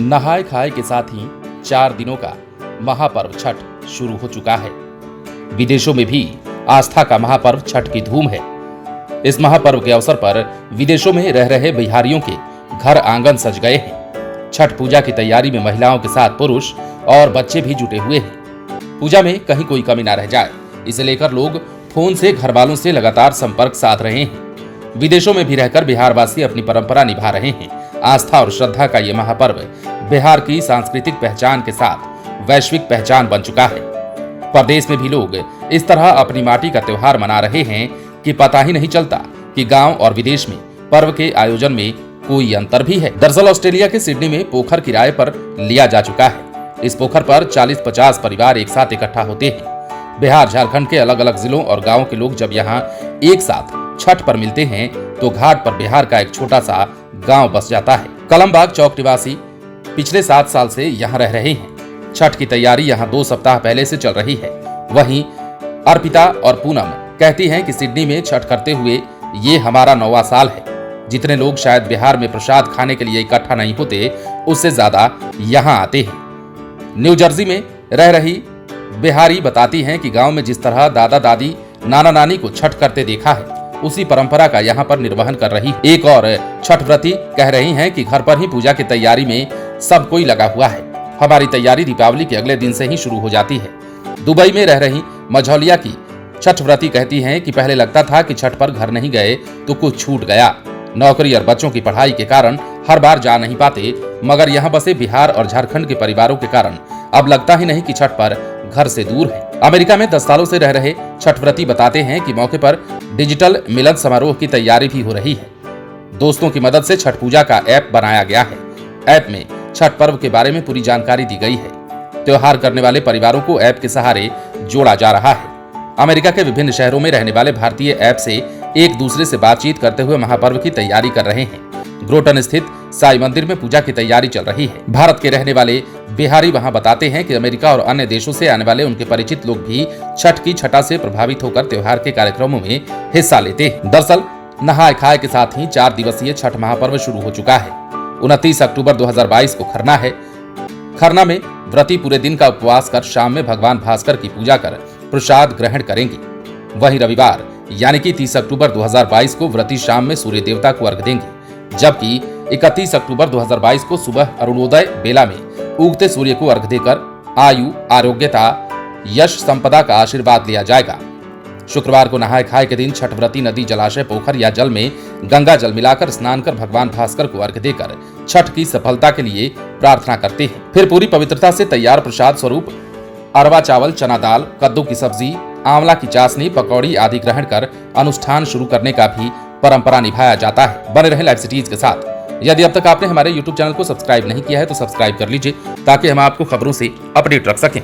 नहाय खाए के साथ ही 4 दिनों का महापर्व छठ शुरू हो चुका है। विदेशों में भी आस्था का महापर्व छठ की धूम है। इस महापर्व के अवसर पर विदेशों में रह रहे बिहारियों के घर आंगन सज गए हैं। छठ पूजा की तैयारी में महिलाओं के साथ पुरुष और बच्चे भी जुटे हुए हैं। पूजा में कहीं कोई कमी ना रह जाए, इसे लेकर लोग फोन से घर वालों से लगातार संपर्क साध रहे हैं। विदेशों में भी रहकर बिहारवासी अपनी परंपरा निभा रहे हैं। आस्था और श्रद्धा का ये महापर्व बिहार की सांस्कृतिक पहचान के साथ वैश्विक पहचान बन चुका है। प्रदेश में भी लोग इस तरह अपनी माटी का त्योहार मना रहे हैं कि पता ही नहीं चलता कि गांव और विदेश में पर्व के आयोजन में कोई अंतर भी है। दरअसल ऑस्ट्रेलिया के सिडनी में पोखर किराए पर लिया जा चुका है। इस पोखर पर 40-50 परिवार एक साथ इकट्ठा होते हैं। बिहार झारखंड के अलग अलग जिलों और गांवों के लोग जब यहाँ एक साथ छठ पर मिलते हैं तो घाट पर बिहार का एक छोटा सा गांव बस जाता है। कलमबाग चौक निवासी पिछले 7 साल से यहाँ रह रहे हैं। छठ की तैयारी यहाँ 2 सप्ताह पहले से चल रही है। वहीं अर्पिता और पूनम कहती हैं कि सिडनी में छठ करते हुए ये हमारा 9वां साल है। जितने लोग शायद बिहार में प्रसाद खाने के लिए इकट्ठा नहीं होते, उससे ज्यादा यहाँ आते हैं। न्यू जर्सी में रह रही बिहारी बताती हैं कि गांव में जिस तरह दादा दादी नाना नानी को छठ करते देखा है, उसी परंपरा का यहाँ पर निर्वहन कर रही है। एक और छठ व्रती कह रही हैं कि घर पर ही पूजा की तैयारी में सब कोई लगा हुआ है। हमारी तैयारी दीपावली के अगले दिन से ही शुरू हो जाती है। दुबई में रह रही मझौलिया की छठ व्रती कहती हैं कि पहले लगता था कि छठ पर घर नहीं गए तो कुछ छूट गया। नौकरी और बच्चों की पढ़ाई के कारण हर बार जा नहीं पाते, मगर यहाँ बसे बिहार और झारखंड के परिवारों के कारण अब लगता ही नहीं कि छठ पर घर से दूर है। अमेरिका में 10 सालों से रह रहे छठ व्रती बताते हैं कि मौके पर डिजिटल मिलन समारोह की तैयारी भी हो रही है। दोस्तों की मदद से छठ पूजा का ऐप बनाया गया है। ऐप में छठ पर्व के बारे में पूरी जानकारी दी गई है। त्योहार करने वाले परिवारों को ऐप के सहारे जोड़ा जा रहा है। अमेरिका के विभिन्न शहरों में रहने वाले भारतीय ऐप से एक दूसरे से बातचीत करते हुए महापर्व की तैयारी कर रहे हैं। ग्रोटन स्थित साई मंदिर में पूजा की तैयारी चल रही है। भारत के रहने वाले बिहारी वहां बताते हैं कि अमेरिका और अन्य देशों से आने वाले उनके परिचित लोग भी छठ की छठा से प्रभावित होकर त्योहार के कार्यक्रमों में हिस्सा लेते हैं। दरअसल नहाय खाए के साथ ही 4 दिवसीय छठ महापर्व शुरू हो चुका है। 29 अक्टूबर 2022 को खरना है। खरना में व्रती पूरे दिन का उपवास कर शाम में भगवान भास्कर की पूजा कर प्रसाद ग्रहण करेंगे। वहीं रविवार यानी कि 30 अक्टूबर 2022 को व्रती शाम में सूर्य देवता को अर्घ देंगे, जबकि 31 अक्टूबर 2022 को सुबह अरुणोदय बेला में उगते सूर्य को अर्घ देकर आयु, आरोग्यता, यश, संपदा का आशीर्वाद लिया जाएगा। शुक्रवार को नहाय खाए के दिन छठ व्रती नदी, जलाशय, पोखर या जल में गंगा जल मिलाकर स्नान कर भगवान भास्कर को अर्घ देकर छठ की सफलता के लिए प्रार्थना करते हैं। फिर पूरी पवित्रता से तैयार प्रसाद स्वरूप अरवा चावल, चना दाल, कद्दू की सब्जी, आंवला की चाशनी, पकौड़ी आदि ग्रहण कर अनुष्ठान शुरू करने का भी परंपरा निभाया जाता है। बने रहे लाइव सिटीज के साथ। यदि अब तक आपने हमारे YouTube चैनल को सब्सक्राइब नहीं किया है तो सब्सक्राइब कर लीजिए ताकि हम आपको खबरों से अपडेट रख सकें।